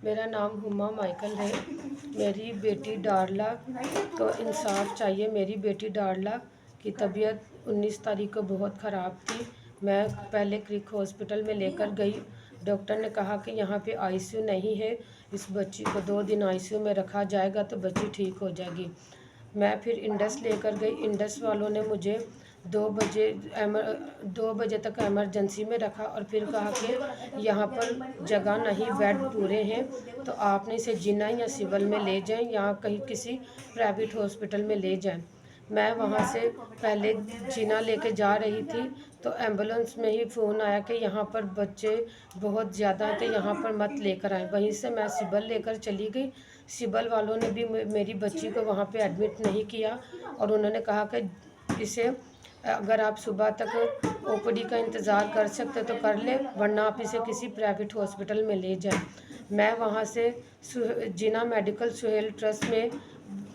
मेरा नाम हुमा माइकल है। मेरी बेटी डारला को इंसाफ चाहिए। मेरी बेटी डारला की तबीयत 19 तारीख को बहुत ख़राब थी। मैं पहले क्रिक हॉस्पिटल में लेकर गई। डॉक्टर ने कहा कि यहाँ पे आईसीयू नहीं है, इस बच्ची को 2 दिन आईसीयू में रखा जाएगा तो बच्ची ठीक हो जाएगी। मैं फिर इंडस लेकर गई। इंडस वालों ने मुझे 2 बजे तक एमरजेंसी में रखा और फिर कहा कि यहाँ पर जगह नहीं, बेड पूरे हैं, तो आपने इसे जिन्ना या सिविल में ले जाएं या कहीं किसी प्राइवेट हॉस्पिटल में ले जाएं। मैं वहाँ से पहले जिना लेके जा रही थी तो एम्बुलेंस में ही फ़ोन आया कि यहाँ पर बच्चे बहुत ज़्यादा हैं, तो यहाँ पर मत लेकर आए। वहीं से मैं सिविल लेकर चली गई। सिविल वालों ने भी मेरी बच्ची को वहाँ पे एडमिट नहीं किया और उन्होंने कहा कि इसे अगर आप सुबह तक ओपीडी का इंतज़ार कर सकते तो कर ले, वरना आप इसे किसी प्राइवेट हॉस्पिटल में ले जाएं। मैं वहाँ से जिना मेडिकल सुहेल ट्रस्ट में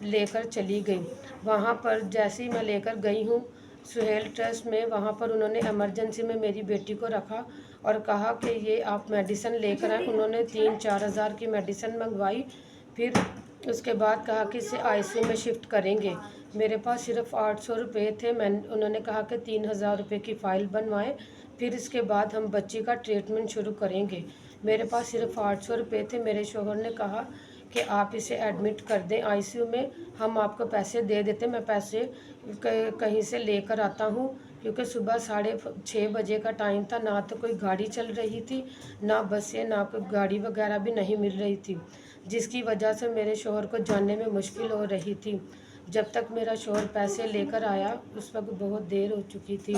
लेकर चली गई। वहाँ पर जैसे ही मैं लेकर गई हूँ सुहेल ट्रस्ट में, वहाँ पर उन्होंने एमरजेंसी में मेरी बेटी को रखा और कहा कि ये आप मेडिसिन लेकर आए। उन्होंने 3-4 हज़ार की मेडिसिन मंगवाई। फिर उसके बाद कहा कि इसे आईसीयू में शिफ्ट करेंगे। मेरे पास सिर्फ 800 रुपये थे। उन्होंने कहा कि 3000 रुपये की फ़ाइल बनवाएं, फिर इसके बाद हम बच्ची का ट्रीटमेंट शुरू करेंगे। मेरे पास सिर्फ 800 रुपये थे। मेरे शोहर ने कहा कि आप इसे एडमिट कर दें आईसीयू में, हम आपको पैसे दे देते। मैं पैसे कहीं से लेकर आता हूँ, क्योंकि सुबह 6:30 बजे का टाइम था। ना तो कोई गाड़ी चल रही थी, ना बसें, ना कोई गाड़ी वगैरह भी नहीं मिल रही थी, जिसकी वजह से मेरे शोहर को जाने में मुश्किल हो रही थी। जब तक मेरा शोहर पैसे लेकर आया उस वक्त बहुत देर हो चुकी थी,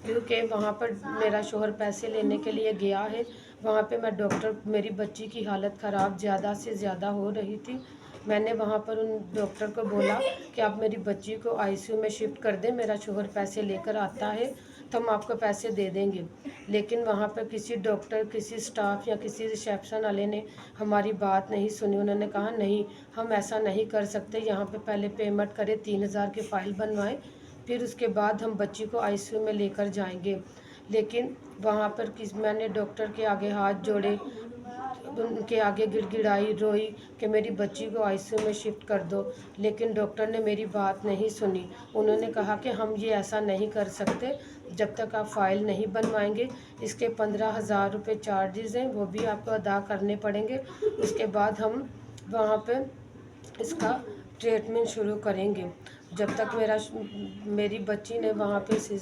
क्योंकि वहाँ पर मेरा शोहर पैसे लेने के लिए गया है। वहाँ पे मैं डॉक्टर, मेरी बच्ची की हालत ख़राब ज़्यादा से ज़्यादा हो रही थी। मैंने वहाँ पर उन डॉक्टर को बोला कि आप मेरी बच्ची को आईसीयू में शिफ्ट कर दें, मेरा शोहर पैसे लेकर आता है तो हम आपको पैसे दे देंगे। लेकिन वहाँ पर किसी डॉक्टर, किसी स्टाफ या किसी रिसेप्शन वाले ने हमारी बात नहीं सुनी। उन्होंने कहा नहीं, हम ऐसा नहीं कर सकते, यहाँ पे पहले पेमेंट करें, 3000 की फ़ाइल बनवाएं, फिर उसके बाद हम बच्ची को आईसीयू में लेकर जाएंगे। लेकिन वहाँ पर मैंने डॉक्टर के आगे हाथ जोड़े, उनके आगे गिड़गिड़ाई, रोई कि मेरी बच्ची को आईसीयू में शिफ्ट कर दो, लेकिन डॉक्टर ने मेरी बात नहीं सुनी। उन्होंने कहा कि हम ये ऐसा नहीं कर सकते जब तक आप फ़ाइल नहीं बनवाएंगे। इसके 15,000 रुपये चार्जेज़ हैं, वो भी आपको अदा करने पड़ेंगे। उसके बाद हम वहाँ पे इसका ट्रीटमेंट शुरू करेंगे। जब तक मेरी बच्ची ने वहाँ पे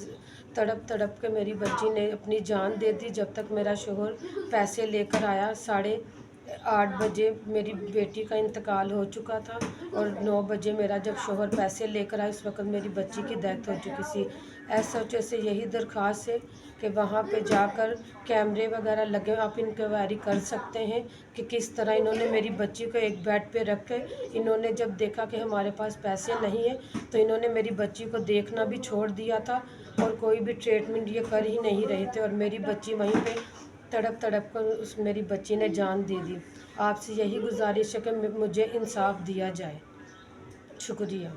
तड़प तड़प के मेरी बच्ची ने अपनी जान दे दी। जब तक मेरा शोहर पैसे लेकर आया, 8:30 बजे मेरी बेटी का इंतकाल हो चुका था और 9 बजे मेरा जब शोहर पैसे लेकर आया, उस वक्त मेरी बच्ची की डेथ हो चुकी थी। एसएचओ से यही दरख्वास्त है कि वहाँ पे जाकर कैमरे वगैरह लगे, आप इंक्वायरी कर सकते हैं कि किस तरह इन्होंने मेरी बच्ची को एक बेड पे रख के, इन्होंने जब देखा कि हमारे पास पैसे नहीं हैं तो इन्होंने मेरी बच्ची को देखना भी छोड़ दिया था और कोई भी ट्रीटमेंट ये कर ही नहीं रहे थे और मेरी बच्ची वहीं पे तड़प तड़प कर मेरी बच्ची ने जान दे दी। आपसे यही गुजारिश है कि मुझे इंसाफ दिया जाए। शुक्रिया।